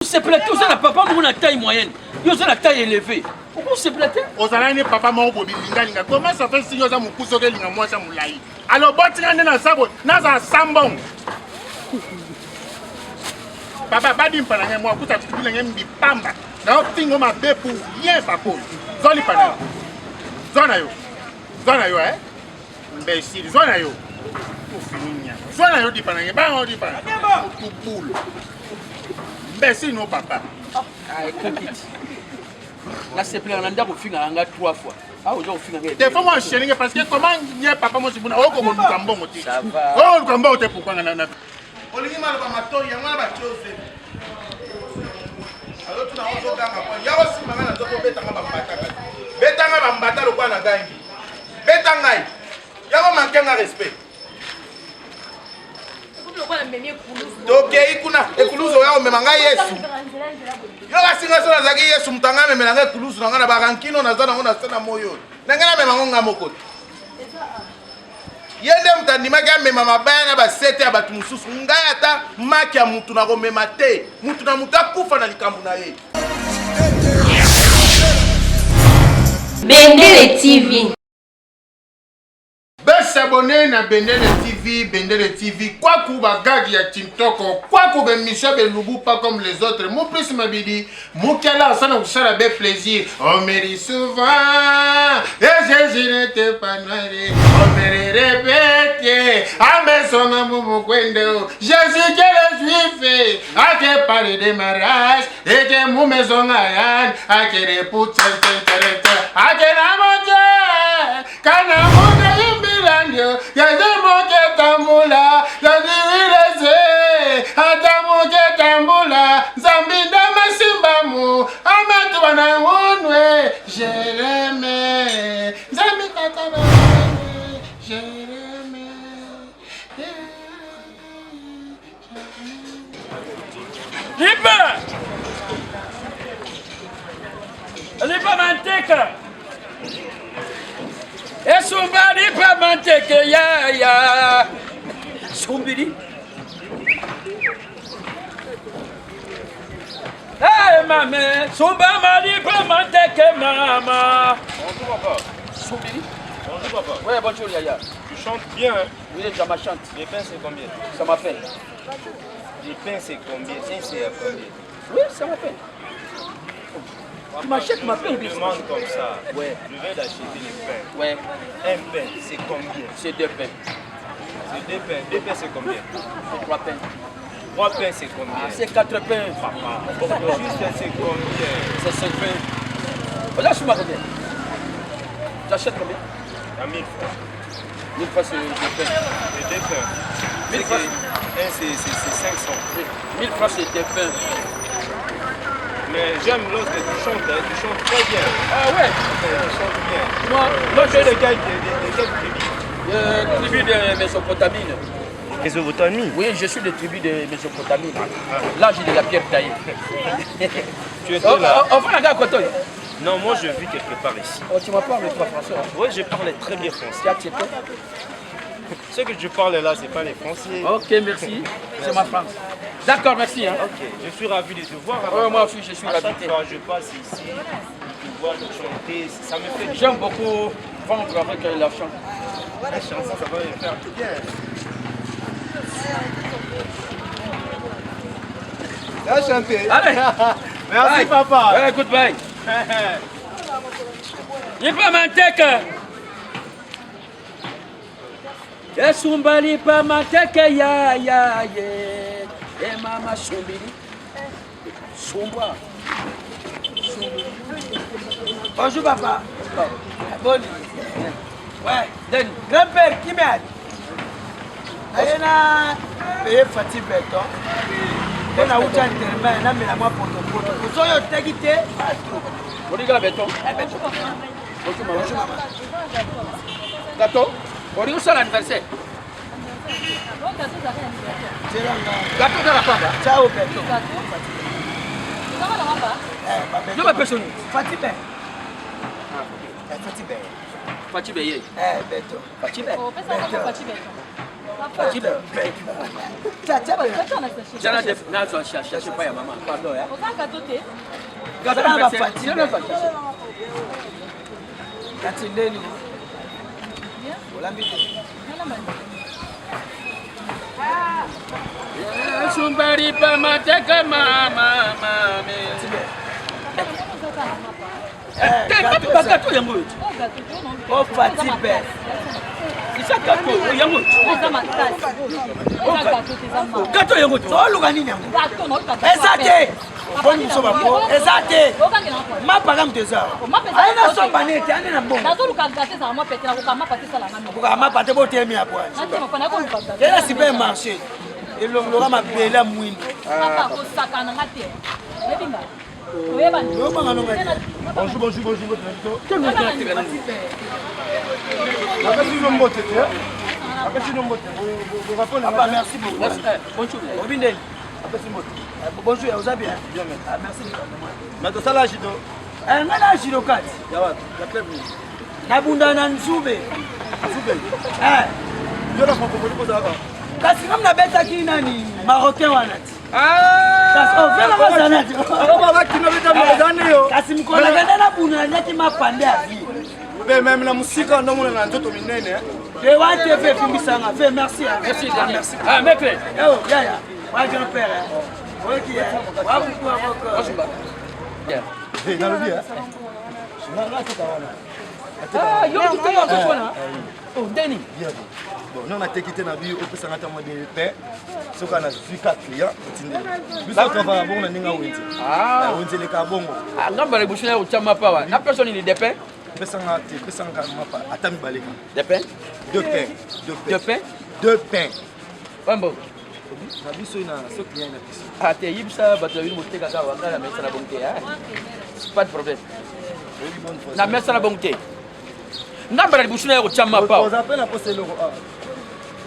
Se plaît, vous avez papa, vous avez la taille moyenne. Vous avez la taille élevée. Pourquoi vous se plaît? Vous avez papa, mon bobi, comment ça fait si vous avez mon cousin qui est moi, ça moulaï? Alors, bon, tu as un sabot, un sambon. Papa, pas d'une panne, moi, vous avez dit que vous pamba. Now, thing on ma bébé pour rien, papa. Zoli panne. Zona yo. Zona yo, hein? Imbécile, zona yo. Pour finir. Zona yo, dit panne, on dit panne. Tout boule. Imbécile, non, papa. Ah, écoute. Là, c'est plein, on a déjà fait 3 fois. Ah, aujourd'hui, des fois, moi, je suis parce que comment il y a papa, moi, je suis bon. Oh, comment nous avons bon. Ça va. Oh, nous avons bon, pourquoi on a. On lui dit mal à ma toile, il y a mal à ma chose. Alors, tu n'as pas besoin d'un. Il y a aussi ma main à toi, Betanga Bambata. Betanga Bambata, le point à gagner. Betanga, il y a un manquant à respect. Donc, ekuluzo yao memanga Yesu. Yo basinga sona zaki Yesu mutanga memelanga ekuluzo nanga na barankino na zana ngona sana moyo. Nangana memango ngamoko. Yende mutandima ka mema mabaya na basete ya batu mususu ngai ata maki ya mutu na komema te. Mutu na mutu akufa na likambo na ye. Bendele TV. S'abonner na Bendele TV, quoi qu'on bagage ya TikTok, quoi qu'on ben Michel Belubu pas comme les autres, mon plus m'abidi, mon kala ça nous sera bien plaisir, on me dit souvent, et je n'étais pas noiré, on me répète, à mes sons à mon kwendo, Jésus que le juif, à que parler de mariage, et que mon maison ayan, à que les poutres, à que la montagne, quand la montagne, Yademoke tambula, yadireze, adamoke tambula, zambinda masimbamu, amatu wana unwe, Jereme, zambi katana, Jereme. Lipa! Lipa manteca! Et Sumbali pas manteke ya Sumbili. Hey maman, Sumbali pas manteke maman. Bonjour papa. Sumbili. Bonjour papa. Ouais, bonjour Yaya. Tu chantes bien hein? Oui, ça m'a chante. Les pains c'est combien? Ça m'a fait. Les pains c'est combien? C'est à combien? Oui, ça m'a fait. Tu m'achètes ma pain. Je demande comme ça. Ouais. Je vais d'acheter les pains. Ouais. Un pain c'est combien? C'est 2 pains. C'est 2 pains. 2 pains c'est combien? C'est 3 pains. 3 pains c'est combien? Ah, c'est 4 pains. Papa. Juste c'est combien? C'est 5 pains. Voilà, je suis combien? Tu achètes combien? À 1000 francs. 1000 francs c'est 2 pains. C'est 2 pains. 1000 francs. C'est 500. 1000 francs c'est 2 pains. Mais j'aime lorsque tu chantes très bien. Ah ouais? Tu chantes bien. Moi Tu es de quelle tribu? Tribu de Mésopotamie. Mésopotamie? Oui, je suis de tribu de Mésopotamie. Là, j'ai de la pierre taillée. Tu es là? Enfin, la gars, quoi, toi? Non, moi je vis quelque part ici. Oh, tu m'as parlé toi français? Oui, je parle très bien français. Tu as accepté? Ce que je parle là, c'est pas les Français. Ok, merci. C'est ma France. D'accord, merci. Hein. Ok, je suis ravi de te voir. Moi aussi, je suis à ravi. chaque fois je passe ici, je te vois chanter, ça me fait J'aime beaucoup vendre avec la chante. la chanson, ça va me faire tout bien. Viens chanter. Allez. Merci bye. papa. Ouais, goodbye. Il pas manteca. Ya Sumbali pas manteca ya ye. Et maman Sumbili. Sumba. Bonjour papa. Bonne. Ouais, donne. Grand-père, qui m'a dit? Ayena paye Fatih Béton. On a outra intermain, na mela moi poto. Vous avez tegité? On dit la béton. Bonjour maman. Gâteau. On dit où c'est l'anniversaire? Gâteau de la femme. Ciao Béton. Je m'appelle son nom. Fatih Bé. Fatih Bé. Fatih Beye. Béton. Fatih Beye. Béton. Fatih bête. Tiens. Cherche pas ya maman. Pardon. Gâteau na Fatih. Gâteau ndeni. Olambi. Sumbari pa mateka mama. Gâteau yango. Oh Fatih bête. C'est ça gâteau yango. Gâteau yango. Oluka nini yango? Ezate. Boni musoba ko. Ezate. Mapa kam teza. Aina so banete ane na bongo. Buka mapa te bote mi apwa. Ela super marché. Elongo ma bela mwini. Papa ko sakana ngate. Lebinga. Bonjour. Merci beaucoup. Bonjour. Bonjour, vous allez bien? Bien, merci. Mais ça là, Jido. Ngana Jido kat. Yawa, la club ni. Nabunda na Nzube. Nzube. Yo na proposer ko ça. Kasi ngamna beta ki nani? Marocain wanati. Kasi ovela bazanati. Baba kino beta bazani yo. Kasi mkola ganda na buna nyati mapande avi. Be même la musique ndo mona na nzoto minene. De wate fe fimbisanga. Fe merci. Merci. Ah, mec. Yo, ya. Wa grand-père. Ok. Wa beaucoup avocat. Hey, dans le bien. Ah, yo tu te lances quoi là? Oh, Denis. Bien. Bon, nous on a été quitté na bio au pesa ngata mo de paix. Soka na 4 clients. Biso ka va bongo na ninga wenze. Ah, wenze le ka bongo. Ah, ngamba le bushina o chama pa wa. Na personne ni de pain. Pesa ngata mapa atami baleka. De pain? Deux pains. Deux pains. Wambo. Na biso na so client na biso. Ah, te yibsa bato yini moteka ka wanga na mesa na bonté hein. Pas de problème. Na mesa na bonté. Ngamba le bushina o chama pa. Vous appelez la poste logo.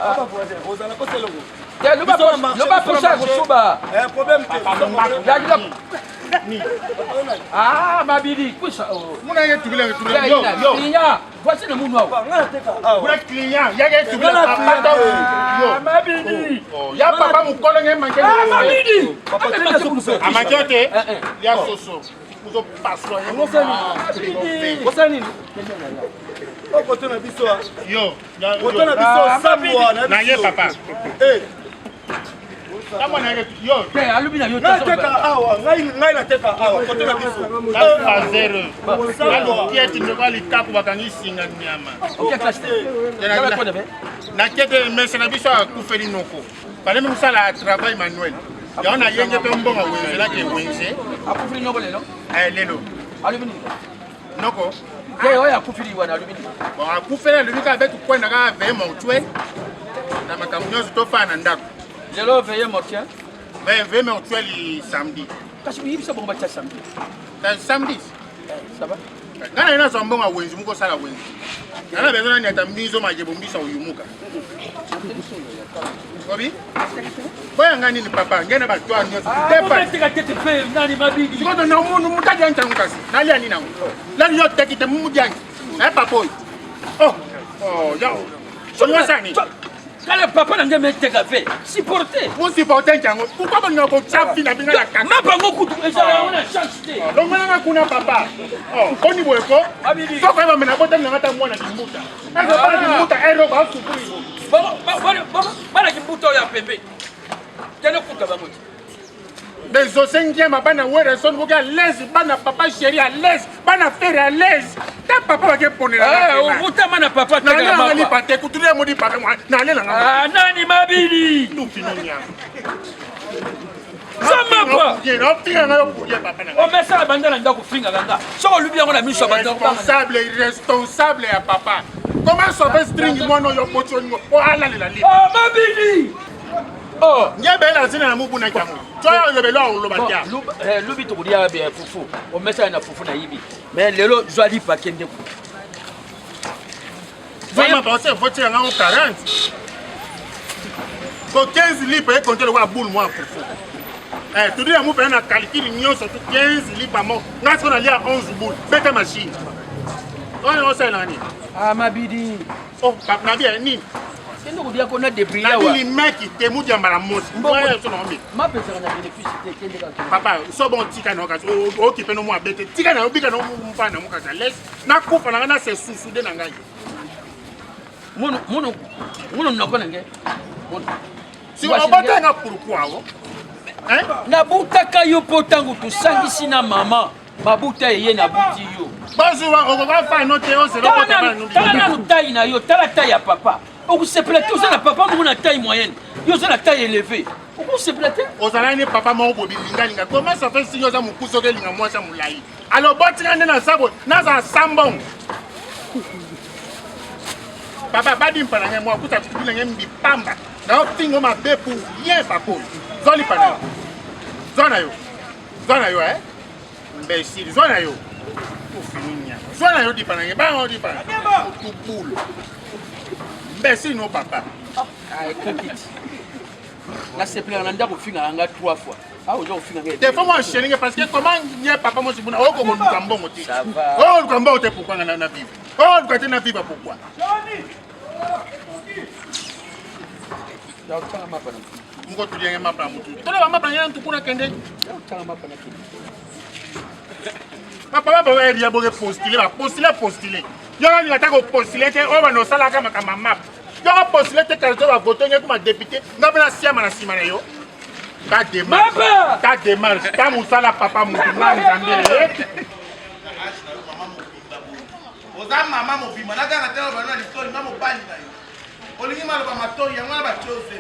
Ah, pas voisin. Vous allez poste logo. Le bas pour ça, Bouchouba. Problème. Ah, Mabidi, couche. Muna ye tubile Yo, yo. voici le monde. Vous êtes client, ya ye tubile papa yo. Mabidi. Ya papa mukolo nge manke. Ah, Mabidi. Amanjote. Ya soso. Muzo paswa. Bosani. Oh, kote na biso. Yo, ya. Kote na biso samwa na biso. Na ye papa. Eh. Kama na yo. Te alubina yo. Na teka awa, ngai na teka awa. Kote na biso. La zero. Alo kieti ndo bali kapu bakangi singa nyama. OK, classe. Na kete mese na biso akufeli noko. Pale musala travail manuel. Ya ona yenge pe mbonga wenze la ke wenze. Akufili noko lelo. Lelo. Alubini. Noko. Ye oya akufili wana alubini. Bon akufela lubika betu kwenda ka vema utwe. Na makamnyozo tofana ndako. Lelo veye mortien. Vema utwe li samedi. Kasi yibisa bomba cha samedi. Samedi. Ça va? Ngana ina so mbonga wenze muko sala wenze. Ngana bezona nyata mbizo majebombisa uyumuka. Obi? Boya ngani ni papa, ngena ba twa nyoso. Depa tika tete pe nani Mabidi. Sikoto na umuntu mutaje ntanga kasi. Nali ani nangu. Lali yo tekite mumujangi. Na papa boy. Oh, yao. Sonwa sani. Kala papa na ngeme teka fe. Supporter. Vous supportez ntango. Pourquoi vous n'avez pas chafi na binga la kaka? Mapa ngokutu ezala ona chance te. Donc maintenant kuna papa. Oh, koni boyeko. Mabidi. Soko ba mena bota na ngata mwana kimbuta. Eza ba kimbuta ero ba sukuri. Bana kimbuto ya pepe. Tena kuka bango. Des osengième bana were son boga l'aise bana papa chéri à l'aise bana frère à l'aise. Ta papa va ke ponela. Eh, utama na papa na teka ngani papa. pate kutulia modi papa na lela ngama. Ah, nani Mabidi? Nous finonia. Sama pa. Non finga ngayo kuye papa na. O mesa bandala ndako finga ganga. Soko lubi yango na miso bandala. Irresponsable ya papa. Comment ça fait string moi no yo pocho ngo. O ala lela li. Oh Mabidi. Oh, Nyebela zina na mubu na kango. Toyo yebelo o lobatia. Lubi to kudia be fufu. O mesa na fufu na yibi. Mais lelo zwali pa kende ku. Vraiment penser voter en 40. Ko 15 litres et compter le wa boule moi fufu. Tu dis à mon père na calcul nyo surtout 15 litres par mois. Nga so na lia 11 boules. Bête machine. On sait là ni. Ah Mabidi. Oh, papa na bien ni. C'est nous dire qu'on a des brillants. Les mecs qui te mouillent en balamos. Ma personne a bénéficié. Papa, so bon tika na okaso o ki peno mo abete tika na obika na mo mpa na mo kaza les na kufa na se susude na ngai. Mono nokona nge. Si on bata na pourquoi o? Hein? Na butaka yo potangu to sangisi na mama. Mabuta ye na buti yo. Bazuwa on va faire noter on se repota na nous. Tala na taille na yo, tala taille ya papa. On se plaît aussi na papa mo na taille moyenne. Yo ça la taille élevée. Pourquoi se plaît? Ozala ni papa mo bobi linga. Comment ça fait si yo za mukuso ke linga moi ça mulai? Alors botika na sabo na za sambon. Papa badi mpana nge mo akuta tukili nge mbi pamba. Na otingo mabe pour rien papa. Zoli pana. Zona yo imbécile, zona yo. Zona yo di pana nge ba di pana. Tu boule. Imbécile no papa. Ah, écoute. Là, c'est plein, on a déjà fait 3 fois. Ah, aujourd'hui, on fait des fois, moi, je suis parce que comment il papa, moi, je suis oh, comment nous avons monté. Ça va. Oh, nous avons monté pourquoi on a vivre. Oh, nous avons vivre pourquoi. Papa, il y a beaucoup postulé. Il y a un attaque au postulé, on va nous salaire comme un map. Il y a un postulé qui a voté comme un député. On a un siam à la Simanayo. Ta démarche, ta moussala papa moussala. Oza mama mobima na kana tena bana listori mama bani na yo. Olingi malo ba matori ya mwana ba chose.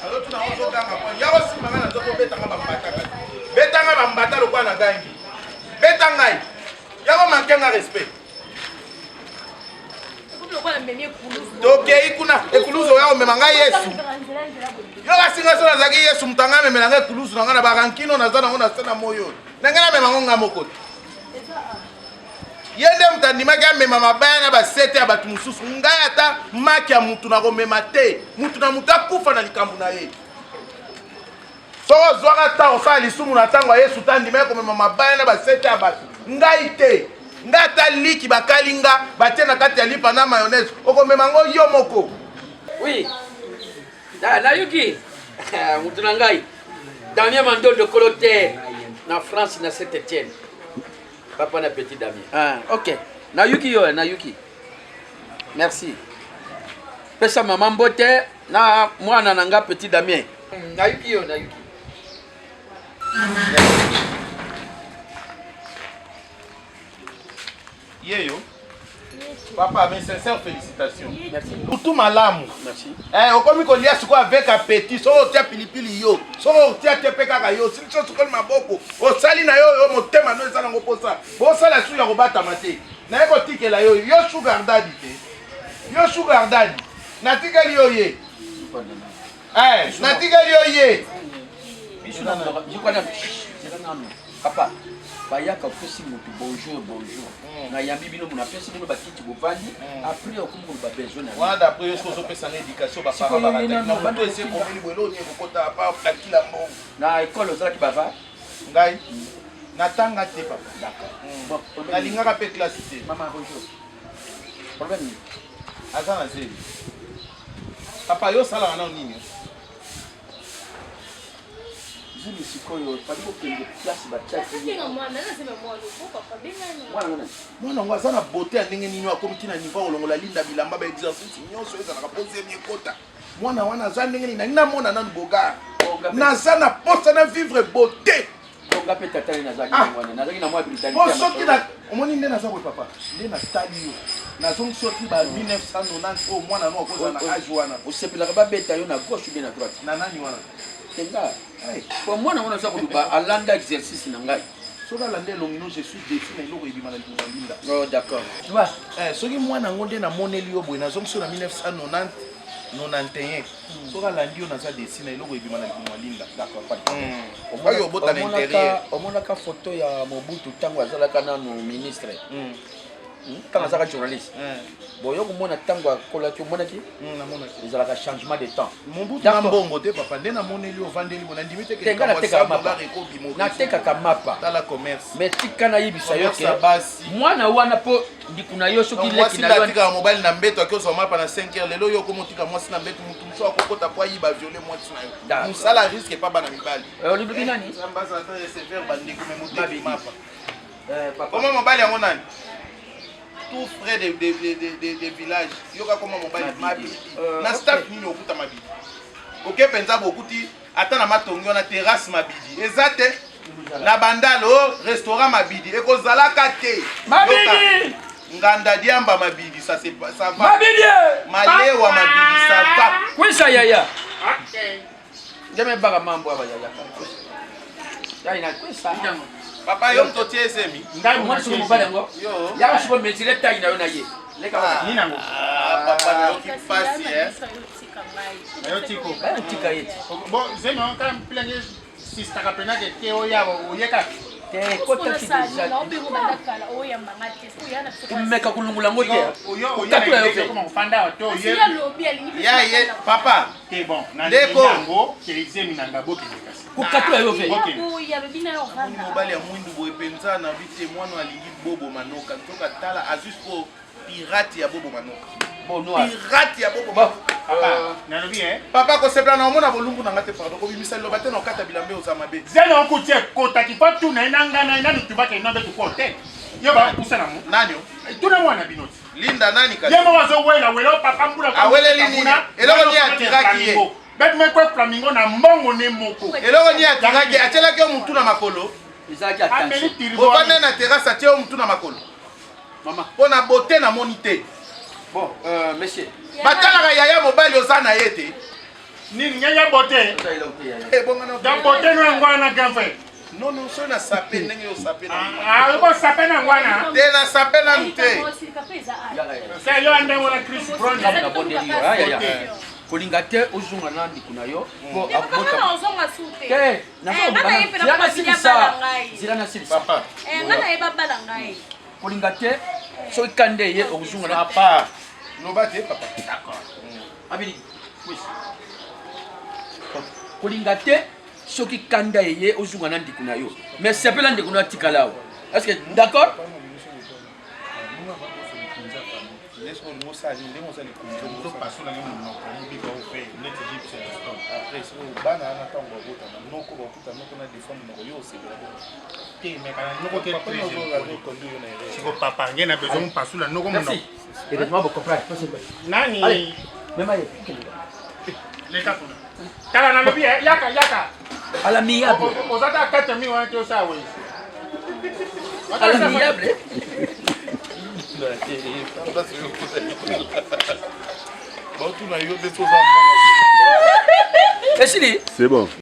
Alors tu na ozo kanga kwa. Ya osi manga na zoko betanga ba mbata. Betanga ba mbata lokwa na gangi. Betanga. Ya ko mankenga respect. Toke ikuna ekuluzo ya omemanga Yesu. Yo basinga sona zaki Yesu mutanga memela nga ekuluzo na ngana ba rankino na zana ngona sana moyo. Na ngana memango ngamoko. Yende mutandima kya mema mabaya na basete ya batu mususu ngai ata maki ya mutu na komema te mutu na mutu akufa na likambo na ye soko zwaka ta osala lisumu na ntango ya Yesu tandima komema mabaya na basete ya batu ngai te ngai ata liki bakalinga batie na kati ya lipa na mayonnaise okomema ngo yo moko. Oui. Na yuki mutu na ngai Damien Mando de Coloté na France na Saint-Étienne. Papa na petit Damien. Ah, ok. Na yuki yo, na yuki. Merci. Pesa maman bote na mwana nanga petit Damien. Na yuki yo, na yuki. Yeyo. Papa, mes sincères félicitations. Merci. Pour tout malamu. Merci. Eh, okomi ko lia siko avec appétit, so tia pilipili yo, so tia tepeka ka yo, sili so siko maboko. O sali na yo motema no ezala ngo posa. Bo sala su ya ko bata mate. Na eko tikela yo sugar daddy te. Yo sugar daddy. Na tikeli yo ye. Na tikeli yo ye. Papa, bayaka kosi mutu bonjour. Na yambi bino muna pesi bino bakiti bovandi après okumu ba besoin na. Wa d'après ce qu'on pesa na éducation ba papa ba ta. Na bando ese ko mili bwelo ni ko kota pa akila mbongo. Na école ozala ki bava Ngai. Na tanga te papa. D'accord. Bon, na lingaka pe classe te. Maman bonjour. Problème. Azana zeli. Papa yo sala na nini? Zili sikoyo padiko kende place ba chaki. Mwana ngwa sana beauté ya ndenge nini akomi tina niveau olongola linda bilamba ba exercice nyonso ezala ka poser miekota. Mwana wana za ndenge nini na mona nanu boga. Na sana posa na vivre beauté. Bonga pe tata na zaki mwana. Na zaki na mwa habilitalité. Bo soki na omoni nde na zako papa. Nde na tali yo. Na zongi soki ba 1990 o mwana no akoza na âge wana. Osepela ba beta yo na gauche ou bien na droite. Na nani wana? Tenga. Pour moi na wana za kuluba alanda exercice na ngai. Soka lande longino je suis déçu na iloko ebima na linda. Oh d'accord. Tu vois, soki mwana ngonde na moneli yo boye na zongi so na 1990 91 soka landi yo naza déçu na iloko ebima na linda. d'accord, pas de Oyo obota na intérieur. Omonaka photo ya Mobutu tango azalaka nanu ministre. Quand on est journaliste. Bon, yo komona tango akola ki omonaki ezalaka changement de temps. Mobutu na mbongo te papa nde na moneli ovandeli bona ndimi te ke natekaka mapa dans la commerce. mais tika na yebisa yo ke mwana wana po ndikuna yo soki leki na yo tika mobile na mbeto akioso mapa na 5h lelo yo komotika mwasi na mbeto mutu mso akokota po yiba violer mwasi na yo musala risque pas bana mibali olibi nani ambassadeur recevoir bandeko memote mapa comment mobile yango nani tout frais des villages yoka koma mobile mabidi na staff nini okuta mabidi oke penza bokuti ata na matongi na terrasse mabidi ezate na bandalo restaurant mabidi ekozalaka te mabidi nganda diamba mabidi ça c'est ça va mabidi malewa mabidi ça va kwisa yaya jamais baga mambo aba yaya yaya na kwisa papa yo totie esemi ngai mwana siko mobali yango yaka siko metile tayi na yo na ye leka nini nango papa na yo kipasi Ayo tiko. tika yeti Bon, zemi on quand plein sister kapena ke te oya oyeka. te kota ki deja kumeka kulungula ngote ya ye papa te bon na ndeko ngo kelizemi na ngabo kelekasi kukatula yo ve mobali ya mwindu boye penza na vite mwana alingi bobo manoka ntoka tala azus po pirate ya bobo manoka pirate ya bobo papa nalobi papa kosepela na omona bolumbu na ngate pardon kobimisa liloba te na okata bilambe oza mabe zelo okutie kotaki pa tuna inanga na ina tubaka ina betu kote yo ba kusana mo nani tuna mwana binoti linda nani kati yemo wazo wela wela papa mbula kwa awele lini eloko ni atiraki ye bet me kwa flamingo na mbongo ne moko eloko ni atiraki atelaki yo mutu na makolo izaki attention bovanda na terrasse atie yo mutu na makolo mama pona beauté na monité bon monsieur batalaka yaya mobali oza na ye te nini nyanya bote ebongana da bote no ngwana gafe non non so na sape ndenge yo sape na ko sape na ngwana te na sape na mte sa yo ande wala Chris Brown na bondeli ya kolinga te ozunga na ndiko na yo po abota te zila na silisa papa kolinga te soki kande ye ozunga na papa loba te papa d'accord abili kolinga te soki kanda ye ozunga na ndiko na yo mais sepela ndiko na tikala awa est-ce que d'accord papa ngena besoin pasula noko muno heureusement vous comprenez nani allez même aye leka kuna kala na lobi yaka à l'amiable ozata kata mi wa to sawe à l'amiable C'est bon.